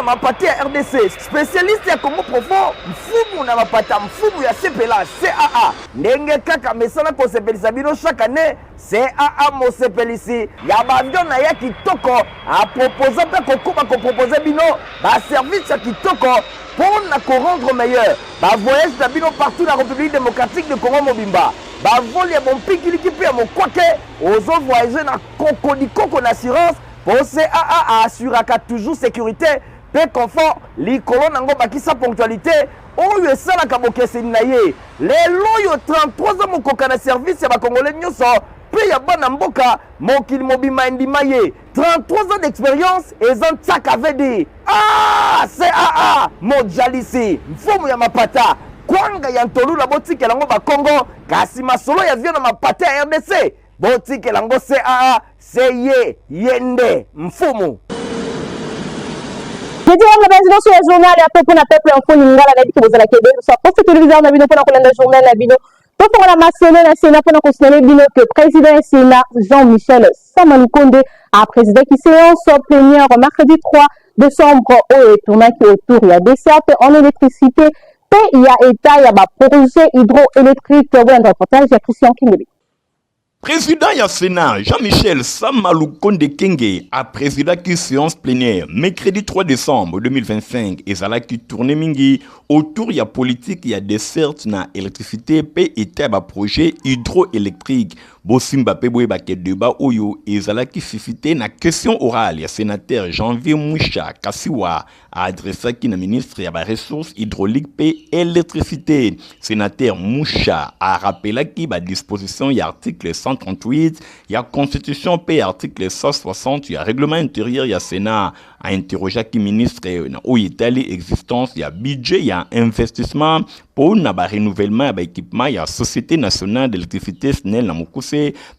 mapata ya RDC spécialiste ya Congo profond mfumu na mapata mfumu ya CPLA CAA ndenge kaka mesana kosepelisa bino chaque année CAA mosepelisi ya bavion na ya kitoko apropose mpe kokuba kopropose bino baservice ya kitoko pour na rendre meilleur voyage na bino partout na République démocratique de Congo mobimba vol ya bompikiliki mpe ya mokwake ozo voyager na kokodikoko na assurance pour CAA assuraka toujours sécurité pe confort likolo nango bakisa ponctualité oyo esalaka bokeseni na ye lelo oyo 33 ans mokoka na service ya bakongole nyonso pe ya bana mboka mokili mobima endima ye 33 ans d'expérience eza ntiaka vd CAA mojalisi mfumu ya mapata kwanga ya ntolula botikela ngo bakongo kasi masolo ya vio na mapata ya RDC botikela ngo CAA seye yende mfumu. Jadi wanga benzi noso ya journal ya topo na pepe en foni ngala na biki bozala kebe so poste télévision na bino pona kolanda journal na bino topo na masolo na Sénat pona considérer bino que président du Sénat Jean-Michel Samalukonde a présidé qui séance plénière mercredi 3 décembre au tournant qui autour il y a des certes en électricité et il y a état il y a projet hydroélectrique voilà reportage de Christian Kingebe. Président du Sénat, Jean-Michel Samalukonde Kenge a présidé une séance plénière mercredi 3 décembre 2025 et ça qui tourne mingi autour de la politique il y a des certes na électricité pe et ba projet hydroélectrique Bosimba pe boye ba ke débat oyo ezala qui suscité na question orale ya sénateur Janvier Moucha Kasiwa a adressé qui na ministre ya ba ressources hydrauliques pe électricité. Sénateur Moucha a rappelé qui ba disposition ya article 138 ya constitution pe article 160 ya règlement intérieur ya Sénat a interrogé qui ministre na Italie existence ya budget ya investissement pour na ba renouvellement ba équipement ya société nationale d'électricité SNEL na Mukuse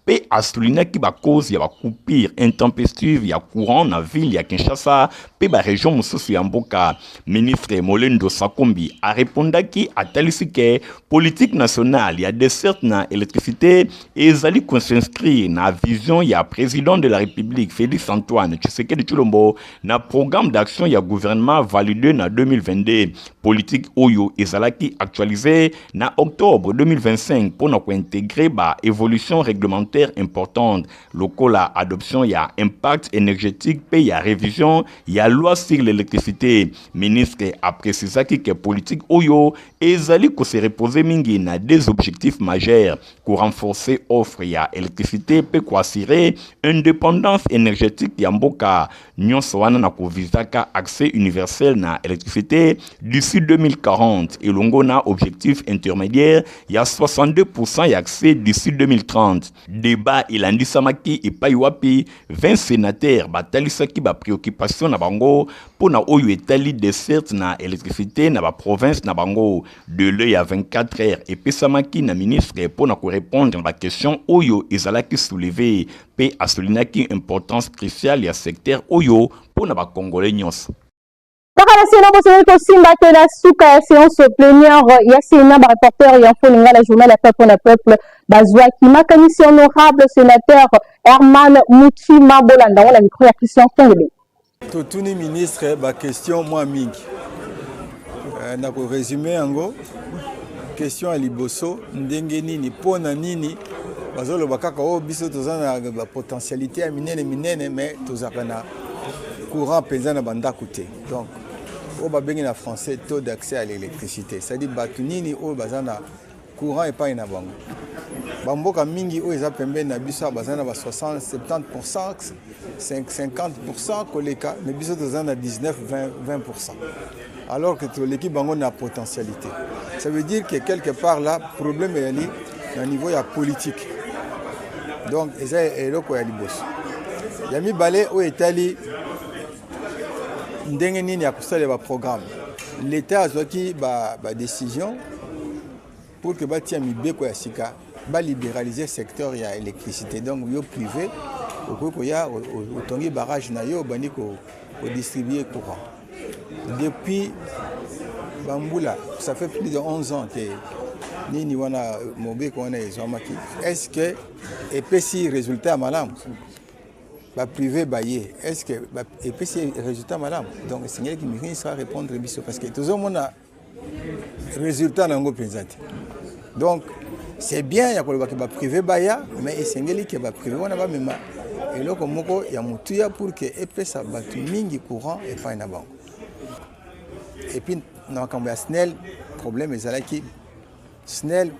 pe a souligné qui ba cause ya ba coupure intempestive ya courant na ville ya Kinshasa pe ba région mususu ya Mboka. Ministre Molendo Sakombi a répondu qui a talisi que politique nationale ya dessert na électricité ezali s'inscrire na vision ya président de la République Félix Antoine Tshisekedi Tshilombo na programme d'action ya gouvernement validé na 2022 politique oyo ezalaki actualisé na octobre 2025 pour nous intégrer ba évolution réglementaire importante lokola adoption ya impact énergétique pe ya révision ya loi sur l'électricité. Ministre a précisé que politique oyo ezali ko se reposer mingi na des objectifs majeurs pour renforcer offre ya électricité pe ko assurer indépendance énergétique ya mboka nyonso wana na ko visaka accès universel na électricité d'ici 2040 et longo na objectif intermédiaire il y a 62% accès d'ici 2030. Débat il andisamaki et paiwapi 20 sénateurs batalisaki ba préoccupation na bango pour na oyo etali dessert na électricité na ba province na bango de l'œil à 24 heures et pesamaki na ministre pour na ko répondre à question oyo ezalaki soulevé pe asolinaki importance cruciale ya secteur oyo pour na ba congolais nyonso. Kaka na Sénat boseneli kosimba te na suka ya séance plénière ya Sénat ba reporter ya info ninga la journal ya peuple bazwaki makanisi honorable sénateur Herman Muchima Bolanda on la micro ya Christian Kengebe. Totuni ministre ba question moi mingi. Na ko résumer ngo question à liboso ndenge nini pona nini bazolo bakaka o biso tozana ba potentialité ya minene mais tozaka na courant penza na banda côté. Donc au babengi na français taux d'accès à l'électricité, c'est-à-dire batunini o bazana courant et pas ina bango. Bamboka mingi o eza pembeni na biso bazana ba 60 70% 50% koleka mais biso tozana 19 20%. Alors que l'équipe bango na potentialité. Ça veut dire que quelque part là problème est ali au niveau ya politique. Donc eza eloko ya liboso. Yami balé o etali ndenge nini ya kusala ba programme. L'état azwaki ba décision pour que batia mibeko ya sika ba libéraliser secteur ya électricité. Donc yo privé okoko ya otongi barrage na yo bani ko distribuer courant. Depuis Bamboula, ça fait plus de 11 ans que Nini wana mobeko wana ezwamaki. Est-ce que et puis si résultat malam privé baillé, est-ce que et puis c'est résultat madame. Donc c'est qui ministre à répondre parce que tout le monde a résultat dans le présenté. Donc c'est bien il y a que privé baillé mais c'est qui va privé on a pas même et là comme il y a mutuya pour que et puis ça bat mingi courant et pas une banque. Et puis dans le SNEL problème est là qui SNEL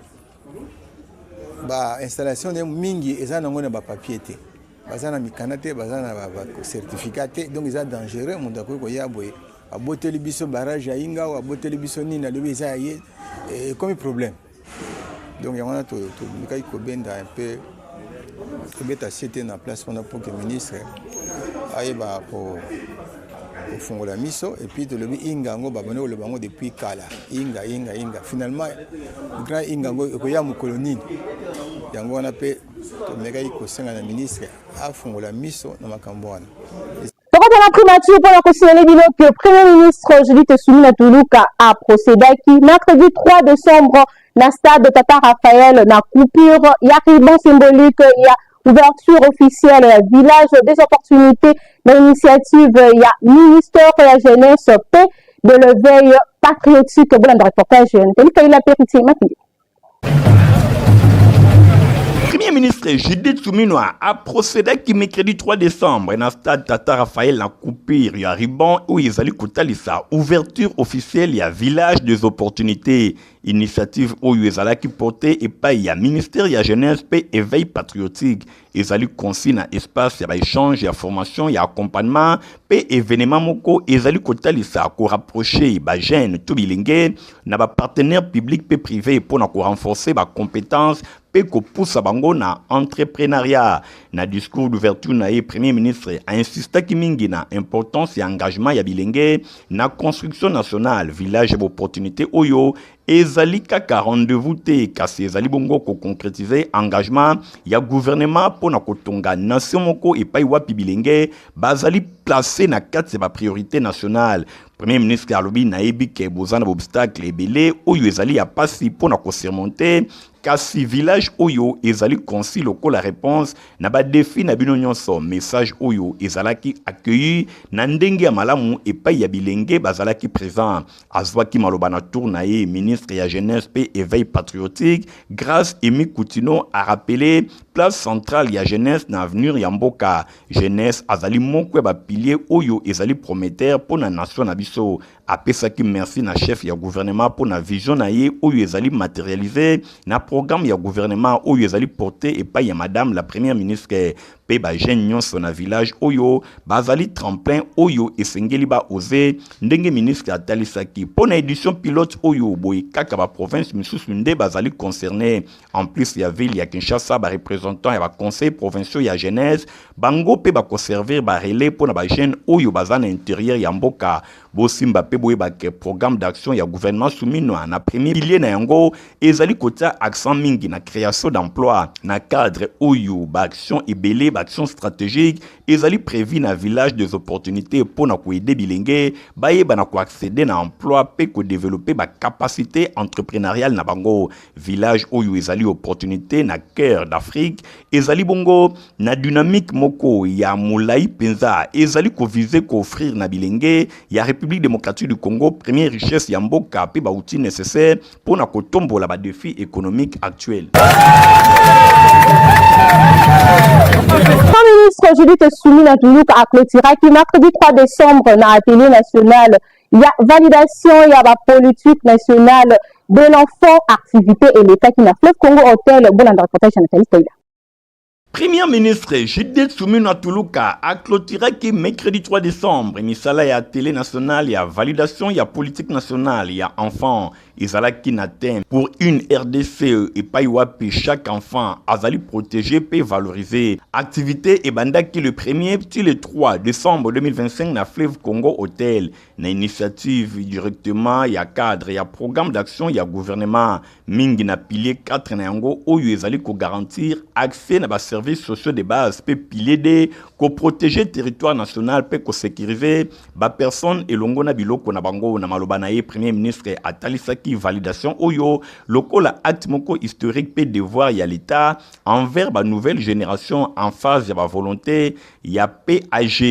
installation de mingi et ça n'ont pas papier bazana mikanate bazana certificat donc ils sont dangereux mon d'accord ko yaboye aboteli biso barrage ya inga ou aboteli biso nini na lebi za yé et comme problème donc il y a to mikai ko benda un peu beta cité na place pour que ministre aye ba pour fongola miso et puis de lebi inga ngo ba bone le bango depuis kala inga finalement grand inga ngo ko ya mu colonie yango on appelle megai ko senga na ministre afungola miso na makambo wana. Donc on a primature pour la considérer que le Premier ministre Judith Suminwa Tuluka a procédé qui mercredi 3 décembre na stade de Tata Raphaël na coupure il y a ruban symbolique il y a ouverture officielle village des opportunités l'initiative il y a ministère de la jeunesse paix de l'éveil patriotique pour le reportage il a périté Mathieu. Premier ministre Judith Suminwa a procédé qui mercredi 3 décembre dans le stade Tata Raphaël na coupure il y a ruban où ils allaient kotalisa ouverture officielle il y a village des opportunités initiative où ils allaient porter et pas il y a ministère il y a jeunesse paix éveil patriotique ils allaient consigner espace il y a échange il y a formation il y a accompagnement paix événement moko ils allaient kotalisa ko rapprocher ba jeune tout bilingue na ba partenaire public paix privé pour renforcer ba compétences pe ko poussa bango na entrepreneuriat na discours d'ouverture na premier ministre a insisté ki mingi na importance et engagement ya bilenge na construction nationale village d'opportunité oyo ezali kaka rendez-vous te kasi ezali bongo ko concrétiser engagement ya gouvernement pour na kotonga nation moko et pa wapi bilenge bazali placé na kati ba priorité nationale. Premier ministre alobi na yebi ke bozana obstacle ebele oyo ezali ya pasi pour na ko surmonter kasi village oyo ezali concis loko la réponse na ba défi na bino nyonso message oyo ezalaki accueilli na ndenge ya malamu epai ya bilenge bazalaki présent azwaki maloba na tour na ye ministre ya jeunesse pe éveil patriotique grâce Emi Koutino a rappelé place centrale ya jeunesse na avenir ya mboka jeunesse azali moko ba pilier oyo ezali prometteur pour na nation na biso apesaki merci na chef ya gouvernement pour na vision na ye oyo ezali matérialiser na programme ya gouvernement oyo ezali porté et pas ya madame la première ministre pe ba jeune nyonso na village oyo bazali tremplin oyo esengeli ba oser ndenge ministre atalisaki pona édition pilote oyo boy kaka ba province misusu nde bazali concerné en plus ya ville ya Kinshasa ba représentant ya ba conseil provincial ya jeunesse bango pe ba conserver ba relais pona ba jeune oyo bazana intérieur ya mboka bosimba pe boy ba programme d'action ya gouvernement Suminwa na premier pilier na yango ezali kota accent mingi na création d'emploi na cadre oyo ba action ebele action stratégique ezali prévu na village des opportunités pour na ko aider bilenge baye bana ko accéder na emploi pe ko développer ba capacité entrepreneuriale na bango village oyo ezali opportunité na cœur d'Afrique ezali bongo na dynamique moko ya mulai penza ezali ko viser ko offrir na bilenge ya République démocratique du Congo première richesse ya mboka pe ba outils nécessaires pour na ko tombola ba défis économiques actuels. Premier ministre Judith Suminwa Tuluka a clôturé qui mercredi 3 décembre dans la télé nationale. Il y a validation, il y a la politique nationale de l'enfant, activité et l'État qui n'a fleuve Congo Hôtel. Bon, dans le reportage de Nathalie Taylor. Premier ministre Judith Suminwa Tuluka a clôturé qui mercredi 3 décembre. Misala ya télé nationale, il y a validation, il y a politique nationale, il y a enfants. Izala qui n'atteint pour une RDC et pas wapi chaque enfant azali protégé peut valoriser. Activité et banda qui le 1er petit le 3 décembre 2025 na Fleuve Congo Hôtel. Na initiative directement, il y a cadre, il y a programme d'action, il y a gouvernement. Mingi na pilier 4 na yango oyo ezali ko garantir accès na ba services sociaux de base peut pilier de ko protéger territoire national peut ko sécuriser ba personne elongo na biloko na bango na maloba na ye premier ministre atalisa qui validation oyo lokola acte moko historique pe devoir ya l'état envers ba nouvelle génération en phase ya ba volonté ya PAG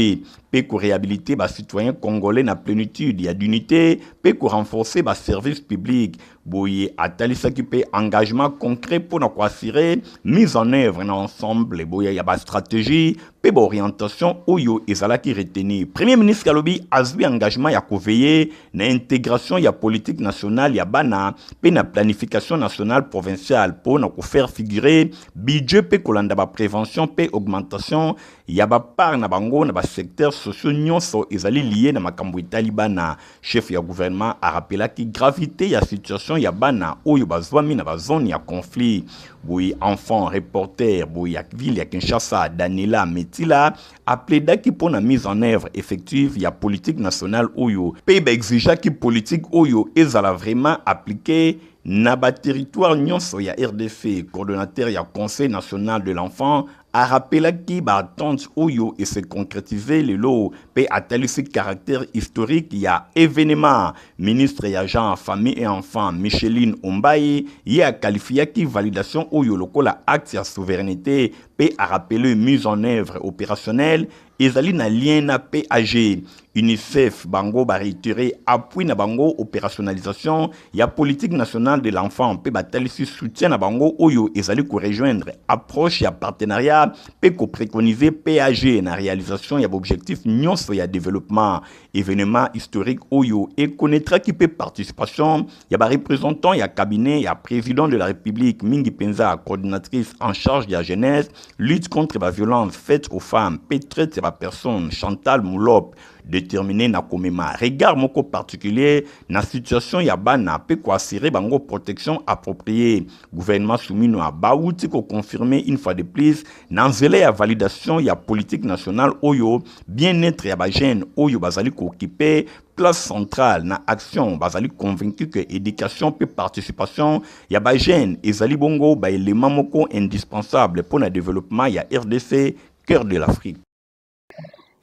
pe ko réhabiliter ba citoyens congolais na plénitude ya d'unité pe ko renforcer ba service public boye atalisa ki pe engagement concret pour na ko assurer mise en œuvre na ensemble boye ya ba stratégie pe ba orientation oyo ezala ki retenir premier ministre Kalobi azwi engagement ya ko veiller na intégration ya politique nationale ya bana pe na planification nationale provinciale pour na ko faire figurer budget pe kolanda ba prévention pe augmentation ya ba part na bango na ba secteur sociaux nyonso ezali lié na makambo etali bana chef ya gouvernement a rappelé ki gravité ya situation ya bana oyo bazwami na ba zone ya conflit boy enfant reporter boy ya ville ya Kinshasa Daniela Metila appelé daki pour na mise en œuvre effective ya politique nationale oyo pe ba exige ki politique oyo ezala vraiment appliquée na ba territoire nyonso ya RDC coordonnateur ya Conseil national de l'enfant a rappelé qui ba attente oyo et se concrétiser le lot pe atali ce caractère historique ya événement ministre ya Jean famille et enfants Micheline Ombaye y a qualifié qui validation oyo lokola acte ya souveraineté pe a rappelé mise en œuvre opérationnelle ezali na lien na PAG UNICEF bango ba réitéré appui na bango opérationnalisation ya politique nationale de l'enfant pe batali soutien na bango oyo ezali ko rejoindre approche ya partenariat pe ko préconiser PAG na réalisation ya objectif nyonso ya développement événement historique oyo et connaîtra qui peut participation ya ba représentant ya cabinet ya président de la République Mingi Penza coordinatrice en charge de la jeunesse lutte contre la violence faite aux femmes pe traite la personne Chantal Moulop déterminé na komema regard moko particulier na situation ya bana pe ko assurer bango protection appropriée gouvernement soumis no bauti ko confirmer une fois de plus na nzela ya validation ya politique nationale oyo bien-être ya ba jeune oyo bazali ko occuper place centrale na action bazali convaincu que éducation pe participation ya ba jeune ezali bongo ba élément moko indispensable pour le développement ya RDC cœur de l'Afrique.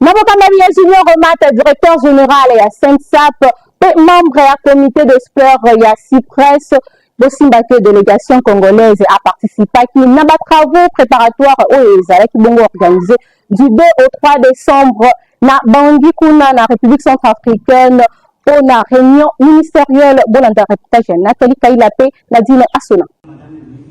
Nabokambami ya Junior Romata, directeur général ya SENSAP, membre ya comité de sport ya CIPRES, Bossimbake délégation congolaise a participé à des travaux préparatoires qui sont organisés du 2 au 3 décembre na Bangui Kuna na République centrafricaine pour la réunion ministérielle de l'interprétation. Nathalie Kailape, Nadine Assona.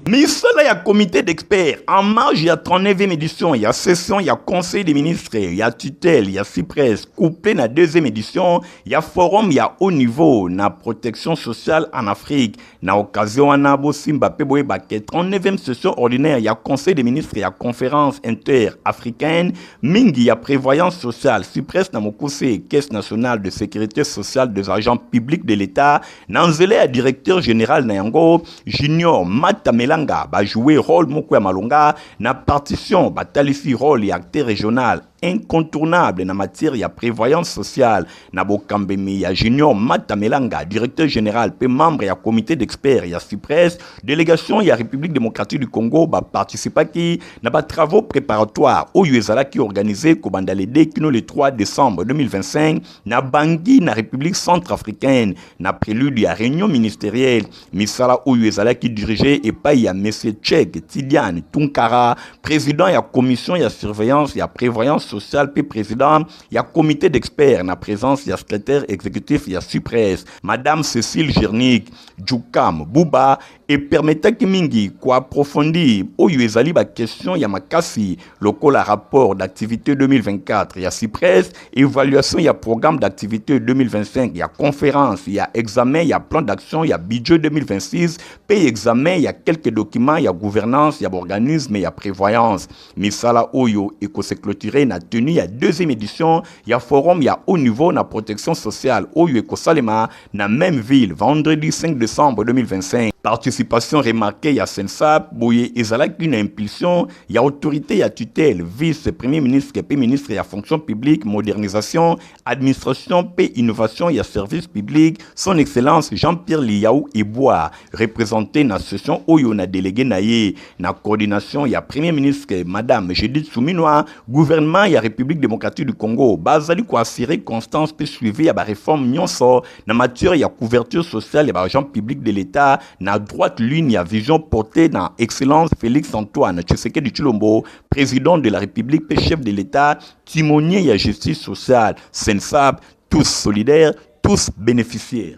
Misala ya comité d'experts en marge ya 39e édition, ya session, ya conseil des ministres, ya tutelle, ya CIPRES, couplé na 2e édition, ya forum ya haut niveau na protection sociale en Afrique, na occasion wana Bosimba Peboe Baké 39e session ordinaire, ya conseil des ministres, ya conférence inter-africaine, mingi ya prévoyance sociale, CIPRES na mokuse caisse nationale de sécurité sociale des agents publics de l'État, na nzele ya directeur général na yango, Junior Matamela ba jouer rôle moko ya malonga na partition batalisi rôle ya acteur régional incontournable na matière ya prévoyance sociale na bokambemi ya Junior Matamelanga directeur général pe membre ya comité d'experts ya CIPRES délégation ya République démocratique du Congo ba participaki na ba travaux préparatoires oyo ezalaki organisé ko bandale de kino le 3 décembre 2025 na Bangui na République centrafricaine na prélude ya réunion ministérielle misala oyo ezalaki dirigé et pa ya monsieur Tchèque Tidiane Tunkara président ya commission ya surveillance ya prévoyance social puis président, il y a comité d'experts, na présence, il y a secrétaire exécutif, il y a CIPRES, Madame Cécile Gernik, Djoukam, Bouba, et permettant que mingi quoi approfondir au yuezali ba question ya makasi lokola rapport d'activité 2024 ya CIPRES évaluation ya programme d'activité 2025 ya conférence ya examen ya plan d'action ya budget 2026 paye examen ya quelques documents ya gouvernance ya organisme ya prévoyance misala oyo eko se clôturer na tenue ya deuxième édition ya forum ya haut niveau na protection sociale oyo eko salema na même ville vendredi 5 décembre 2025 participation remarquée ya Sensap boye ezalaki une impulsion ya autorité ya tutelle vice premier ministre et ministre ya fonction publique modernisation administration pe innovation ya service public son excellence Jean-Pierre Liaou Eboa représenté na session oyo na délégué naye na coordination ya premier ministre madame Judith Suminwa gouvernement ya République démocratique du Congo bazali ko assurer constance pe suivi ya ba réforme nyonso na matière ya couverture sociale ya ba agent public de l'État na droite ligne à vision portée dans Excellence Félix Antoine Tshisekedi Tshilombo, président de la République et chef de l'État, timonier à justice sociale, Sensab, tous solidaires, tous bénéficiaires.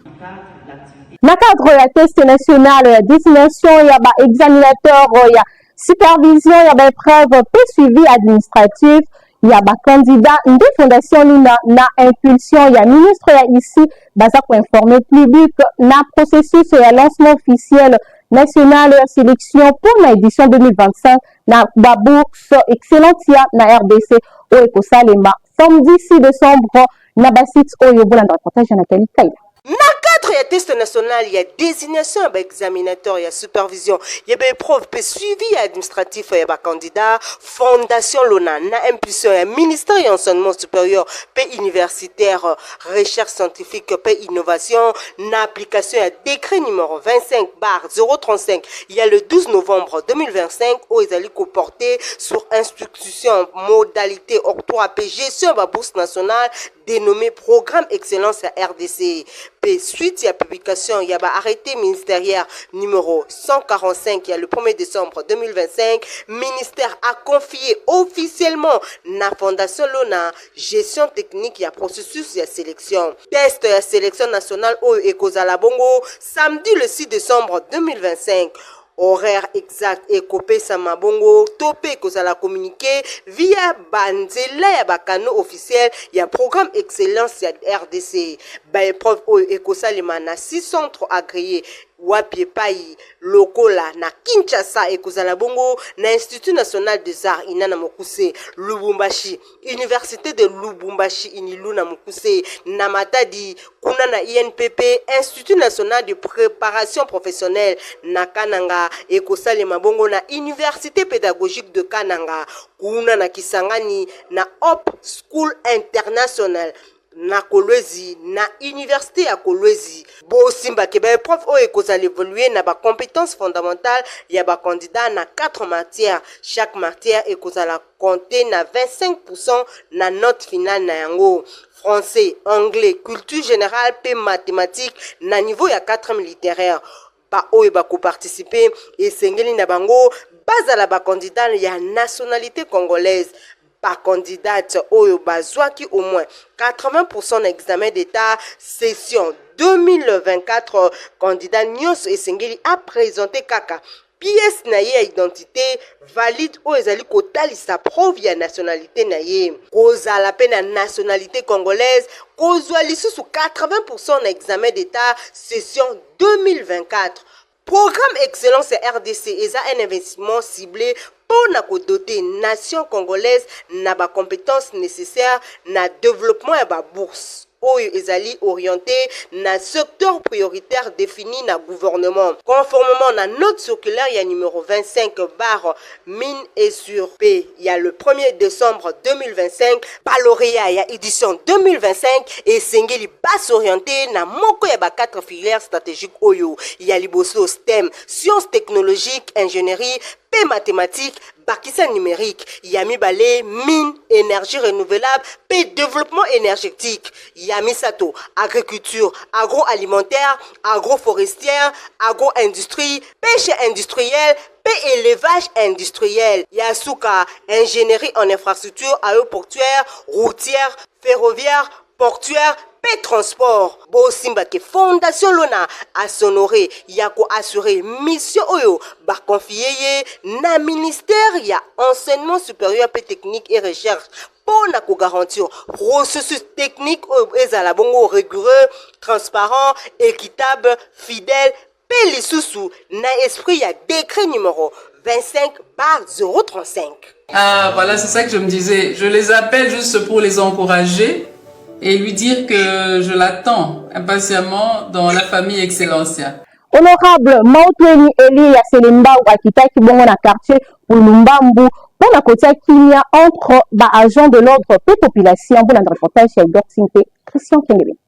Dans le cadre de test national, il y a destination, il y a examinateur, il y a supervision, il y a épreuve, suivi administratif, il y a candidat de fondation na impulsion, il y a ministre ici, basa pour informer le public, na processus, il y a lancement officiel national de sélection pour l'édition 2025, na bourse excellente na RDC, au Ekosalema, samedi 6 décembre, na basit oyo bola dans le reportage de Nathalie Kaila. Na cadre ya test national, il y a désignation, il y a examinateur, il y a supervision, il y a épreuve, suivi administratif, il y a candidat, fondation l'ONA, na impulsion, il y a ministère et enseignement supérieur, universitaire, recherche scientifique, innovation, na application, il y a décret numéro 25/035, il y a le 12 novembre 2025, où ils allaient comporter sur institution, modalité, octroi, gestion de la bourse nationale, dénommé Programme Excellence à RDC. Suite à la publication, il y a arrêté ministériel numéro 145, il y a le 1er décembre 2025. Ministère a confié officiellement la Fondation Lona gestion technique, il y a processus, il y a sélection. Test, il y a sélection nationale au Ekozala Bongo, samedi le 6 décembre 2025. Horaire exact et copé samabongo topé que ça la communiqué via banzela ya bakano officiel ya programme excellence ya RDC ba épreuve et que ça les mana 6 centres agréés Wapie Pai Lokola na Kinshasa et Kozala Bongo na Institut National des Arts inana Mokuse Lubumbashi Université de Lubumbashi inilu na Mokuse na Matadi kuna na INPP Institut National de Préparation Professionnelle na Kananga et Kosale Mabongo na Université Pédagogique de Kananga kuna na Kisangani na Hop School International na Kolwezi na université à Kolwezi bo simba ke ba prof o ekozali évoluer na ba compétences fondamentales ya ba candidat na 4 matières chaque matière ekozala compter na 25% na note finale na yango français anglais culture générale pe mathématiques na niveau ya 4 littéraire ba o ba ko participer et sengeli na bango bazala ba candidat ya nationalité congolaise. Par candidate Oyo Bazwaki au moins 80% d'examen d'état session 2024 candidat Nyos et Sengeli a présenté Kaka pièce naie identité valide o ezali kotali sa preuve ya nationalité naie koza la peine nationalité congolaise kozwa lisusu 80% d'examen d'état session 2024. Programme Excellence RDC est un investissement ciblé pour doter nation congolaise na ba compétences nécessaires na développement et ba bourse. Oyo ezali orienté na secteur prioritaire défini na gouvernement. Conformément na note circulaire, il y a numéro 25 barre mine et sur P. Il y a le 1er décembre 2025, Baloria, il y a édition 2025 et Sengeli basse orienté na moko ya ba 4 filières stratégiques Oyo. Il y a liboso STEM, sciences technologiques, ingénierie, P mathématiques, Bakissa numérique, Yami Balé, mine, énergie renouvelable, P développement énergétique, Yami Sato, agriculture, agroalimentaire, agroforestière, agro-industrie, pêche industrielle, P élevage industriel, Yasuka, ingénierie en infrastructure aéroportuaire, routière, ferroviaire, portuaire, transport bo simba ke fondation Lona a sonoré yako assuré mission oyo ba confié na ministère ya enseignement supérieur et technique et recherche pour na ko garantir processus technique ezala bongo rigoureux transparent équitable fidèle pe lisusu na esprit ya décret numéro 25/035. Ah voilà, c'est ça que je me disais, je les appelle juste pour les encourager et lui dire que je l'attends impatiemment dans la famille Excellencia. O Honorable Mautweni Eli ya Selemba akitaki bongo na quartier Pulumbambu pour la côté kimia entre agents de l'ordre et population pour la reportage chez Dorsimpe Christian Kengebe.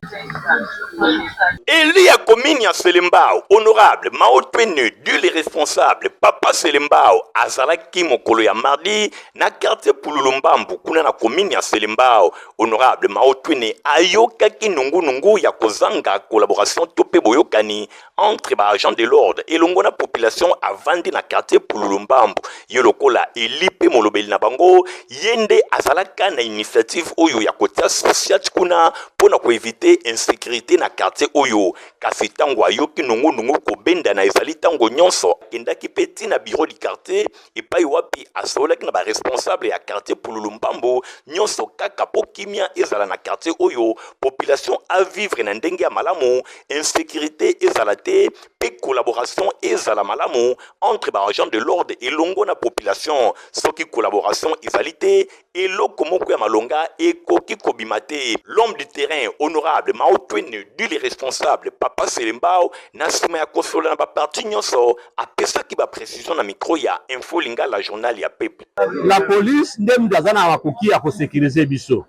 Elia commune ya Selembao, honorable Maotwene, du les responsables, Papa Selembao, Azalaki mokolo ya mardi, na quartier Pulumbambu, kuna na commune ya Selembao, honorable Maotwene, ayokaki nungu ya kozanga collaboration tope boyokani entre agents de l'ordre et longona population avandi na quartier Pulumbambu, yolokola Elipe molobeli na bango, yende azalaka na initiative oyo ya kotia social kuna, pona ko éviter insécurité na quartier oyo kasi tango ayoki nungu kobenda na ezali tango nyonso kendaki peti na bureau du quartier epai wapi asolaki na ba responsable ya quartier Pulumbambu nyonso kaka po kimia ezala na quartier oyo population a vivre na ndenge ya malamu insécurité ezala te pe collaboration ezala malamu entre ba agents de l'ordre et longo na population soki collaboration ezali te eloko moko ya malonga ekoki kobima te. L'homme du terrain honorable Maotwene du les responsables Papa Selembao na sima ya kosola na ba parti nyonso apesaki ba précision na micro ya Info Lingala journal ya peuple. La police ndem dazana wakuki a ko sécuriser biso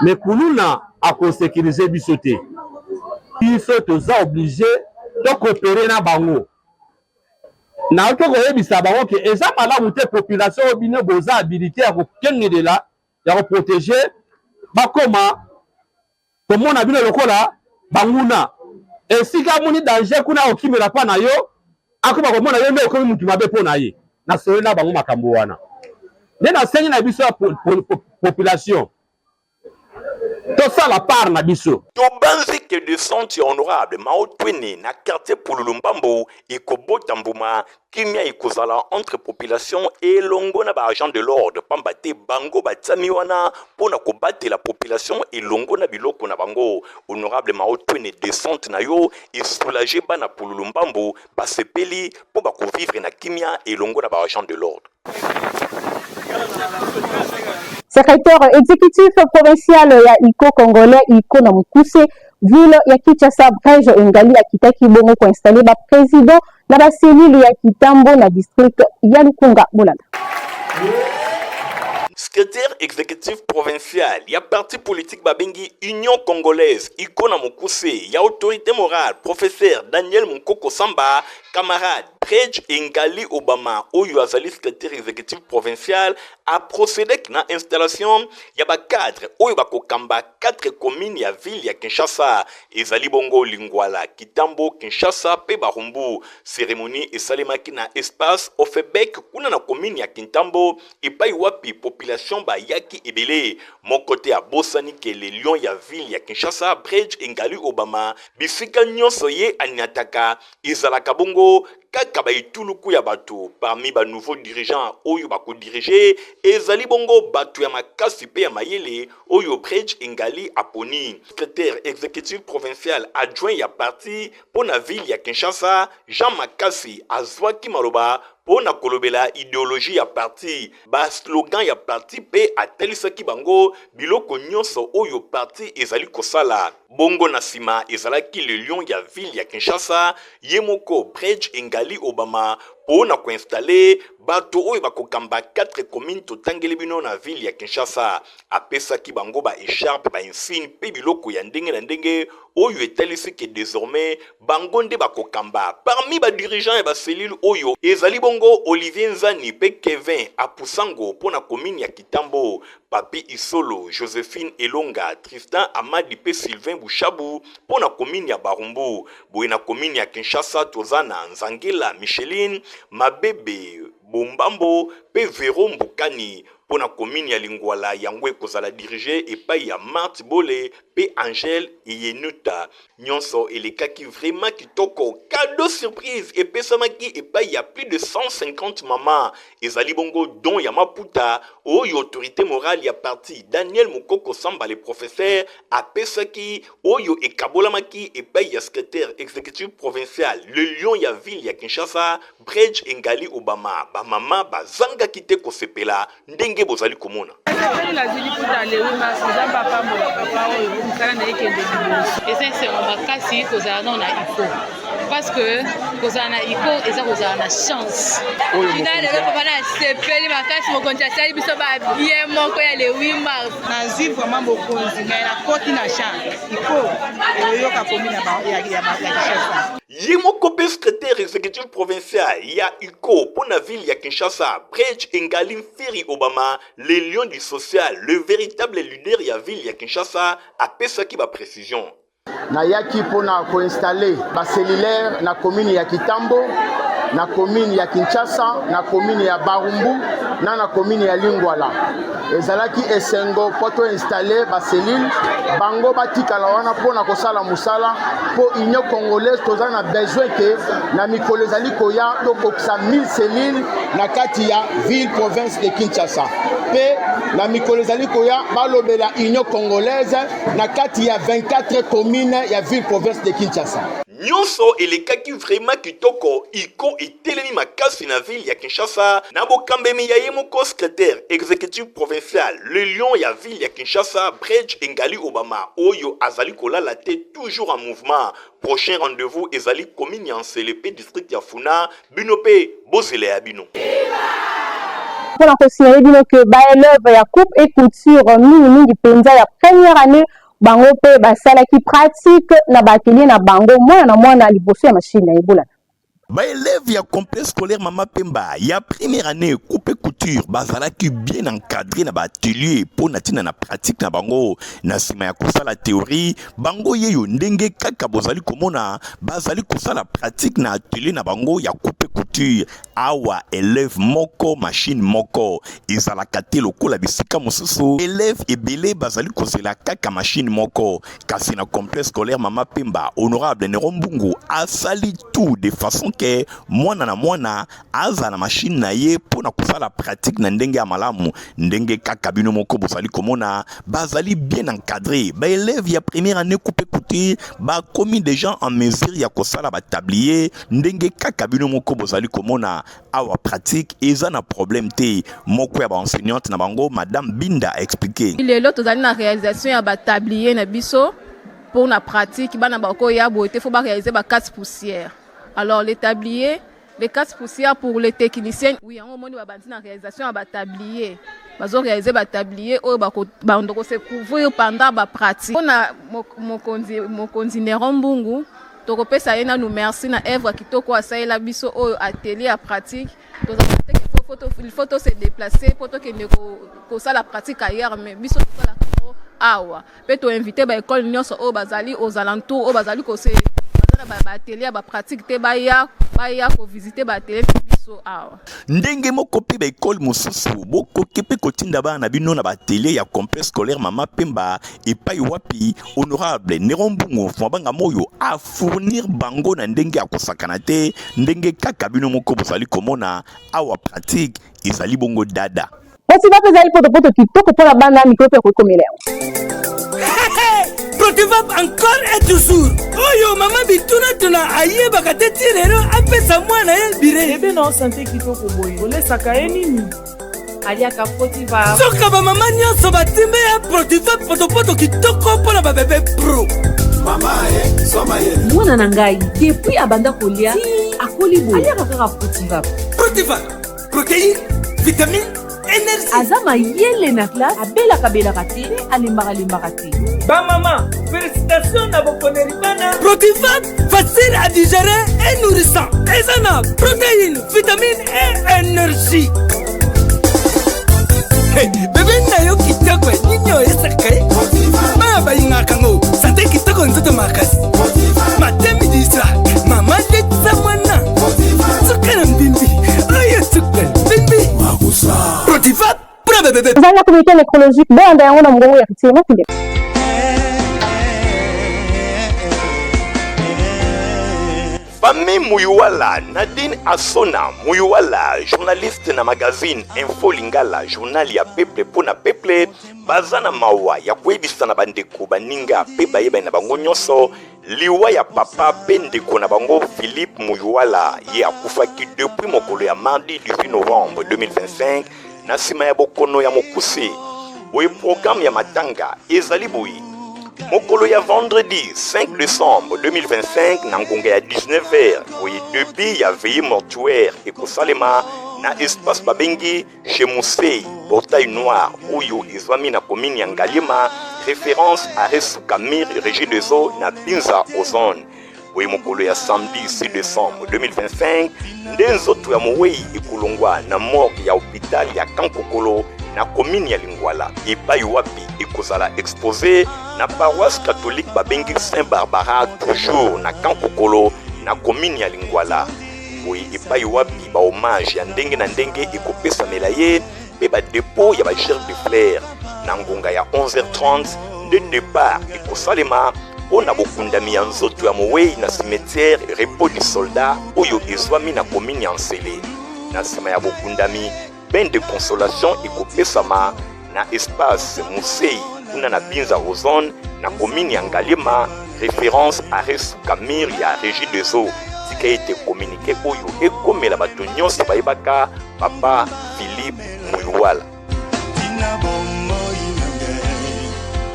mais kuluna a ko sécuriser biso te il faut toza obligé de coopérer na bango na ko yebisa bango ke eza malamu te population obine boza habilité ya ko kengedela ya ko protéger bakoma komona bino lokola banguna esika moni danger kuna okimela pa na yo akoba komona yo nde okomi mutu mabe po na ye na solela bango makambo wana nde na sengi na biso ya population to ça la part na biso to banzi ke de senti honorable Maotwene na quartier Pulumbambu ekobota mbuma kimia ikozala entre population et longo na ba agent de l'ordre pambate bango batami wana pona kobatela la population et longo na biloko na bango. Honorable Maotwene descente na yo et soulager bana Pulumbambu basepeli po bako vivre na kimia et longo na ba agent de l'ordre. Secrétaire exécutif provincial ya ICO congolais ICO na Mukuse ville ya Kinshasa Brege Engali akitaki bongo ko installer ba président na ba cellule ya Kitambo na district ya Lukunga Bolanda. Secrétaire exécutif provincial, il y a parti politique Babengi Union Congolaise, Ikona Mukuse, il y a autorité morale, professeur Daniel Mukoko Samba, camarade Brege Engali Obama, Oyo Azali secrétaire exécutif provincial, a procédé à l'installation, il y a cadre, Oyo Bako Kamba, 4 communes, il y a ville, il y a Kinshasa, Ezali Bongo Lingwala, Kitambo, Kinshasa, Pebarumbu, cérémonie et salemaki na espace, Ofebek, Kuna na commune, il y a Kintambo, et Paiwapi, population ba yaki ebele mon côté à Bosani ke les lions ya ville ya Kinshasa Brege Engali Obama bisika nyonso ye anyataka izalaka bongo kaka ba ituluku ya bato parmi ba nouveaux dirigeants oyo bako diriger ezali bongo bato ya makasi pe ya mayele oyo Brege Engali aponi. Secrétaire exécutif provincial adjoint ya parti pour la ville ya Kinshasa Jean Makasi azwaki maloba pona kolobela idéologie ya parti ba slogan ya parti pe atelisaki bango biloko nyonso oyo parti ezali kosala bongo na sima ezalaki le lion ya ville ya Kinshasa yemoko Brege Engali Obama pona ko installer bato oyo bakokamba 4 communes totangeli bino na ville ya Kinshasa apesaki bango ba écharpe ba insigne pe biloko ya ndenge na ndenge oyo etalisi ke désormais bango nde bakokamba parmi ba dirigeants et ba cellule oyo ezali bongo Olivier Nzani pe Kevin Apusango pona commune ya Kitambo Papi Isolo Josephine Elonga Tristan Amadi pe Sylvain Bouchabou pona commune ya Barumbu boye na commune ya Kinshasa tozana Nzangela Micheline Mabebe Bombambo pe Vero Mbukani pona commune ya Lingwala yango ekozala diriger epai ya Marthe Bole pe Angèle Yenuta nyonso elekaki vraiment kitoko cadeau surprise epesamaki epai ya plus de 150 mamans ezali bongo don ya maputa oyo autorité morale ya parti Daniel Mukoko Samba le professeur apesaki oyo ekabolamaki epai ya secrétaire exécutif provincial le lion ya ville ya Kinshasa Brege Engali Obama ba mama bazanga kite kosepela ndenge bozali komona. nasepeli nazili kuta lewi masi nzambe apambola papa oyo mosala na ye kende liboso. Esense makasi kozala nano na iko parce que kozala na iko eza kozala na chance. Ina lelo papa nasepeli makasi mokonzi asali biso babie moko ya le 8 mars. Nazwi vraiment mokonzi ngai nakoti na chance iko eyoka komi na ya Kinshasa. Yemoko pe secrétaire exécutif provincial ya ICO pour la ville ya Kinshasa, Bridge Engali Mfiri Obama, les lions du social, le véritable leader ya ville ya Kinshasa, a pesaki ba précision. Nayaki pona ko installer ba cellulaire na commune ya Kitambo, na commune ya Kinshasa, na commune ya Barumbu, na commune ya Lingwala. Ezalaki esengo poto installer ba cellule bango batikala wana pona kosala musala po Union Congolaise toza na besoin que na mikolo ezali koya to kokisa 1000 cellules na kati ya ville province de Kinshasa. Pe na mikolo ezali koya balobela Union Congolaise na kati ya 24 communes ya ville province de Kinshasa. Nyonso elekaki vraiment kitoko iko etelemi makasi na ville ya Kinshasa na bokambemi ya yemoko secrétaire exécutif provincial le lion ya ville ya Kinshasa Bridge Engali Obama oyo azali kolala te toujours en mouvement. Prochain rendez-vous ezali commune ya Nselepe district ya Funa binope bozele ya bino. Pour la considérer bino que ba élève ya coupe et couture mingi penza ya première année bango pe basala ki pratique na batelier na bango mwana liboso ya machine na ebola. Ba élève ya complexe scolaire Mama Pemba ya première année coupe couture bazala ki bien encadré na ba atelier pour natina na pratique na bango na sima ya kosala théorie bango yeyo ndenge kaka bozali komona bazali kosala pratique na atelier na bango ya coupe couture awa élève moko machine moko ezala kate lokola bisika mosusu élève ebele bazali kozela kaka machine moko kasi na complexe scolaire Mama Pemba honorable Nerombungu asali tout de façon que mwana na mwana aza na machine na ye pona kusala pratique na ndenge ya malamu ndenge kaka bino moko bozali komona bazali bien encadré ba élève ya première année coupe couture ba commis déjà en mesure ya kosala ba tablier ndenge kaka bino moko bozali komona awa pratique eza na problème te moko ya ba enseignante na bango madame Binda a expliqué lelo tozali na réalisation ya ba tablier na biso pour na pratique bana bako ya boité faut ba réaliser ba 4 poussières. Alors les tabliers, les 4 poussières pour les techniciens, oui, on moni ba bandi na réalisation ya ba tablier. Bazo réaliser ba tablier o ba ndoko se couvrir pendant ba pratique. On a mokonzi Nerombungu, toko pesa yena nous merci na œuvre kitoko asaila biso o atelier à pratique. Dans il faut se déplacer pour que ça la pratique ailleurs mais biso la awa. Peut to inviter ba école nyonso o bazali aux alentours o bazali ko se ba atelier ba pratique te ba ya ko visiter ba atelier biso awa ndenge moko pe ba école mosusu boko kepe kotinda ba na bino na ba atelier ya complexe scolaire Mama Pemba et pa wapi honorable Nerombungu fambanga moyo a fournir bango na ndenge ya kosakana te ndenge kaka bino moko bozali komona awa pratique ezali bongo dada Osi ba pezali poto kitoko pour la banda micro pe kokomela Protivap encore et toujours. Oyo mama bituna tuna aye bakate tirero apesa mwana ye bire. Ebe na santé kitoko boye. Olesaka ye nini? Aliaka Protivap. Soka ba mama nyonso batimbe ya Protivap poto kitoko pona ba bébé pro. Mama soma ye. Mwana na ngai depuis abanda kolia akoli boye. Aliaka kaka Protivap. Protivap. Protéine, vitamine, énergie. Azama yele na classe abela kate alimbaka te. Ba maman, félicitations à vos bana. Protivap, facile à digérer et nourrissant. Ezana, protéines, vitamines et énergie. Hey, bébé nayo kitoko ninyo esakai. Ma ba inga kango, santé kitoko nzoto makasi. Matemi disa, mama letsa mwana. Sukana mbimbi, oye sukana mbimbi. Magusa. Protivap, pour bébé. Dans la communauté nécrologique, ben on a mon ya kitema kule. Fami Muyuwala, Nadine Asona Muyuwala, journaliste na magazine Info Lingala, journal ya Peple pona Peple, bazana mawa ya kwebisa na bandeko baninga pe bayeba na bango nyonso, liwa ya papa pendeko na bango Philippe Muyuwala, ye akufaki depuis mokolo ya mardi 18 novembre 2025, na sima ya bokono ya mokusi. boye programme ya matanga ezali boye mokolo ya vendredi 5 décembre 2025 na ngonga ya 19h boye depuis ya veille mortuaire ekosalema na espace babengi chez Moussei portail noir oyo ezwami na commune ya Ngalema référence à Resukamir régie des eaux na Pinza Ozone. Boye mokolo ya samedi 6 décembre 2025 nde nzoto ya mowei ekolongwa na morgue ya hôpital ya Kankokolo na commune ya Lingwala epai wapi ekozala exposé na paroisse catholique babengi Saint Barbara toujours na Kankokolo na commune ya Lingwala. Boye epai wapi ba hommage ya ndenge na ndenge ekopesamela ye pe ba dépôt ya ba gerbe de fleurs na ngonga ya 11h30 de départ ekosalema ona bokundami ya nzoto ya mowei na cimetière repos du soldat oyo ezwami na commune ya Nsele. Na nsima ya bokundami bain de consolation ekopesama na espace Moussei kuna na Binza Ozone na commune ya Ngalema référence à Resukamir ya régie des eaux tika ete communiqué oyo ekomela bato nyonso bayebaka papa Philippe Muluwala.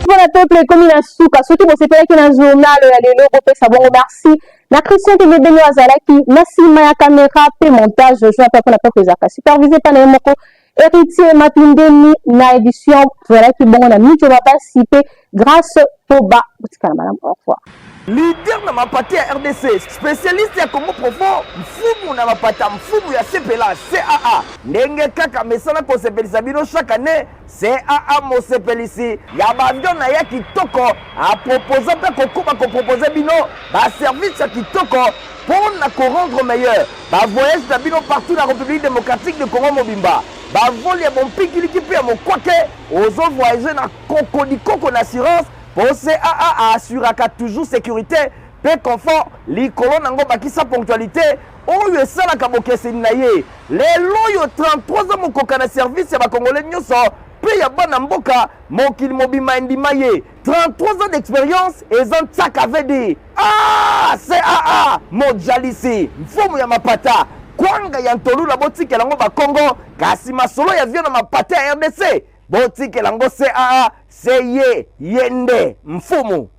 Voilà peuple commune à Souka surtout pour ces qui dans journal ya lelo kopesa bongo merci na Christian TV Benyo Azalaki na sima ya caméra pe montage je appelle pour la peuple zaka supervisé par Moko héritier Mapindeni na édition voilà qui bon on a mis tu vas participer grâce au bas madame au revoir. Leader na mapati ya RDC, spécialiste ya Congo profond, mfumu na mapata mfumu ya CPLA, CAA. Ndenge kaka mesana kosepelisa bino chaque année, CAA mosepelisi. Ya bavion na ya kitoko, a proposer pe kokuma ko proposer bino, ba service ya kitoko pour na ko rendre meilleur. Ba voyage na bino partout na République démocratique de Congo mobimba. Ba vol ya bon pikili ki pe mo kwake, ozo voyager na koko na assurance. Pour CAA assuraka toujours sécurité, pe confort, li kolon nango bakisa ponctualité, oyo esalaka bokeseni na ye. Lelo yo 33 ans mokoka na service ya bakongolais nyonso, pe ya bana mboka mokili mobima endima ye. 33 ans d'expérience ezan tsaka vedi. Ah, CAA mojalisi, mfumu ya mapata, kwanga ya ntolu la botikela ngo bakongo, kasi masolo ya vio na mapata ya RDC. Botike lango CAA, seye, yende, mfumu.